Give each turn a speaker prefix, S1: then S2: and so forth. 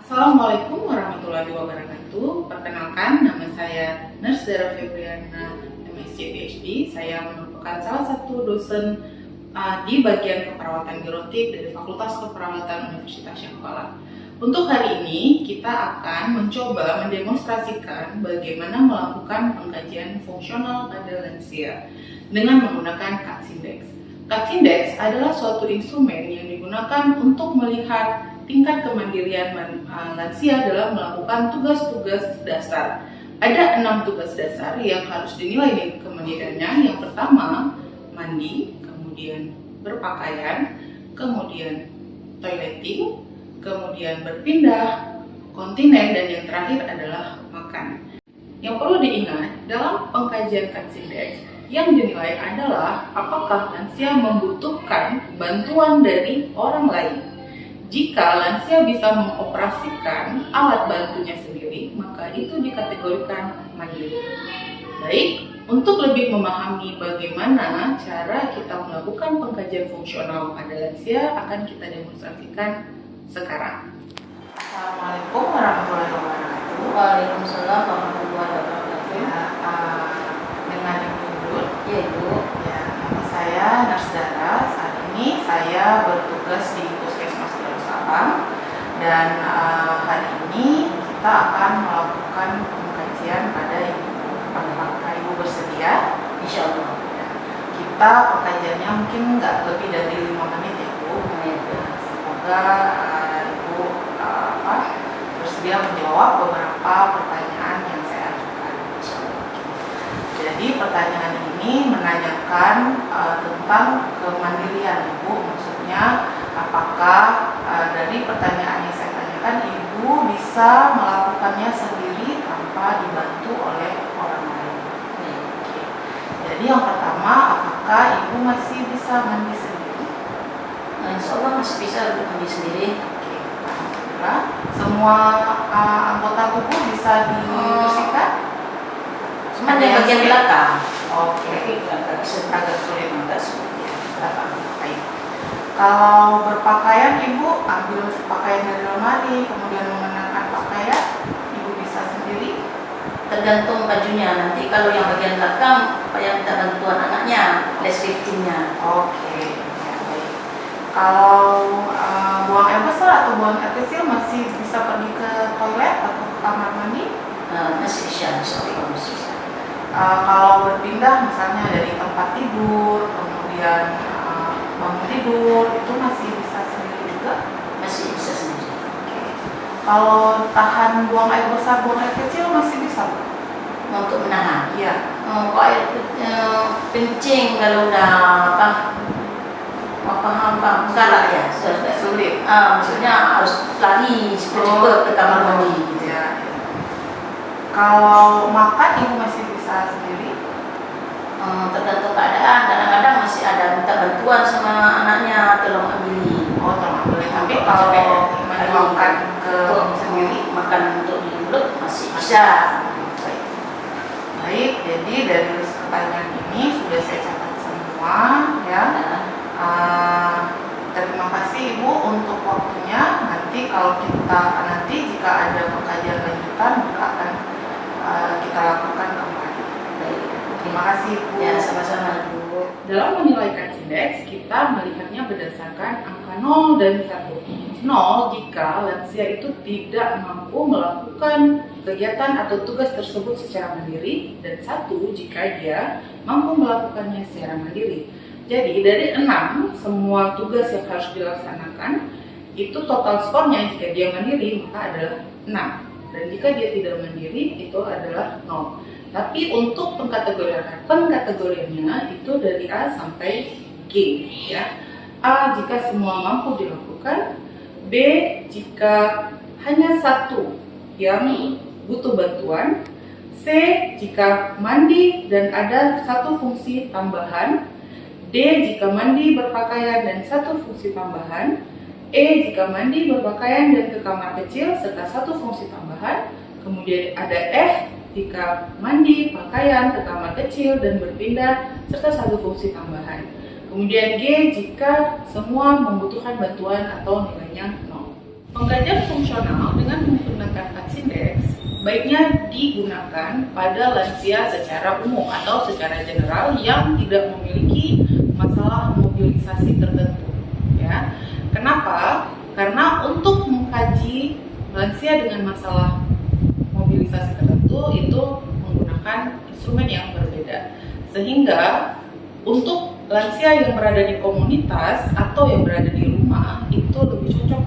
S1: Assalamualaikum warahmatullahi wabarakatuh. Perkenalkan, nama saya Nurse Dara Febriana, MSc PhD. Saya merupakan salah satu dosen di bagian keperawatan gerontik dari Fakultas Keperawatan Universitas Syahkuala. Untuk hari ini, kita akan mencoba mendemonstrasikan bagaimana melakukan pengkajian fungsional pada lansia dengan menggunakan Katsindex. Katsindex adalah suatu instrumen yang digunakan untuk melihat tingkat kemandirian lansia dalam melakukan tugas-tugas dasar. Ada 6 tugas dasar yang harus dinilai kemandiriannya. Yang pertama, mandi, kemudian berpakaian, kemudian toileting, kemudian berpindah, kontinen, dan yang terakhir adalah makan. Yang perlu diingat, dalam pengkajian Katsindex, yang dinilai adalah apakah lansia membutuhkan bantuan dari orang lain. Jika lansia bisa mengoperasikan alat bantunya sendiri, maka itu dikategorikan mandiri. Baik, untuk lebih memahami bagaimana cara kita melakukan pengkajian fungsional pada lansia, akan kita demonstrasikan sekarang. Assalamualaikum warahmatullahi wabarakatuh.
S2: Waalaikumsalam warahmatullahi wabarakatuh.
S1: Dengan Ibu dulu.
S2: Ya, Ibu.
S1: Ya, nama saya Nurse Dara. Saat ini saya bertugas di Puskesmas Darussalam, dan hari ini kita akan melakukan pengkajian pada Ibu. Apakah Ibu bersedia?
S2: Insya Allah.
S1: Ya. Kita pengkajiannya mungkin nggak lebih dari 5 menit ya Bu. Semoga Ibu bersedia menjawab beberapa pertanyaan yang saya ajukan. Jadi pertanyaan ini menanyakan tentang kemandirian Ibu. Maksudnya, apakah dari pertanyaan yang saya tanyakan Ibu bisa melakukannya sendiri tanpa dibantu oleh orang lain? Oke. Jadi yang pertama, apakah Ibu masih bisa mandi sendiri?
S2: Insya Allah masih bisa untuk mandi sendiri.
S1: Oke. Alhamdulillah. Semua anggota tubuh bisa dibersihkan?
S2: Cuma di bagian belakang.
S1: Oke.
S2: Agak sulit.
S1: Agak sulit, agak sulit ya. Belakang. Baik. Kalau berpakaian, Ibu ambil pakaian dari lemari, kemudian mengenakan pakaian, Ibu bisa sendiri?
S2: Tergantung bajunya. Nanti kalau yang bagian belakang, yang minta bantuan anaknya, liftingnya.
S1: Oke. Ya, baik. Kalau buang air besar atau buang air kecil, masih bisa pergi ke toilet atau ke kamar mandi?
S2: Masih bisa, insya Allah masih bisa.
S1: Kalau berpindah misalnya dari tempat tidur, kemudian bangun tidur, itu masih bisa sendiri juga?
S2: Masih bisa sendiri.
S1: Oke. Kalau tahan buang air besar, buang air kecil masih bisa?
S2: Untuk menahan.
S1: Iya.
S2: Kok air kencing kalau udah galak ya,
S1: Sulit.
S2: Maksudnya harus lari cepat-cepat ke kamar mandi gitu.
S1: Ya. Kalau makan, Ibu masih bisa sendiri?
S2: Tergantung keadaan, kadang-kadang masih ada minta bantuan sama anaknya, tolong ambilin.
S1: Oh, tolong ambilin. Tapi kalau menyuapkan ke sendiri,
S2: makan untuk di mulut masih bisa.
S1: Baik, jadi dari list pertanyaan ini sudah saya catat semua ya. Terima kasih Ibu untuk waktunya. Nanti jika ada pengkajian lanjutan, maka akan kita lakukan kembali.
S2: Baik.
S1: Terima kasih Ibu.
S2: Ya, sama-sama Ibu.
S1: Dalam menilai Katsindex, kita melihatnya berdasarkan angka 0 dan 1. 0 jika lansia itu tidak mampu melakukan kegiatan atau tugas tersebut secara mandiri, dan 1 jika dia mampu melakukannya secara mandiri. Jadi dari 6 semua tugas yang harus dilaksanakan, itu total skornya jika dia mandiri maka adalah 6, dan jika dia tidak mandiri itu adalah 0. Tapi untuk pengkategoriannya itu dari A sampai G ya. A jika semua mampu dilakukan, B jika hanya 1 yang butuh bantuan, C jika mandi dan ada 1 fungsi tambahan, D jika mandi, berpakaian, dan 1 fungsi tambahan, E jika mandi, berpakaian, dan ke kamar kecil serta 1 fungsi tambahan, kemudian ada F jika mandi, pakaian, ke kamar kecil, dan berpindah serta 1 fungsi tambahan. Kemudian G jika semua membutuhkan bantuan atau nilainya 0. Pengkajian fungsional dengan baiknya digunakan pada lansia secara umum atau secara general yang tidak memiliki masalah mobilisasi tertentu. Ya, kenapa? Karena untuk mengkaji lansia dengan masalah mobilisasi tertentu itu menggunakan instrumen yang berbeda. Sehingga untuk lansia yang berada di komunitas atau yang berada di rumah itu lebih cocok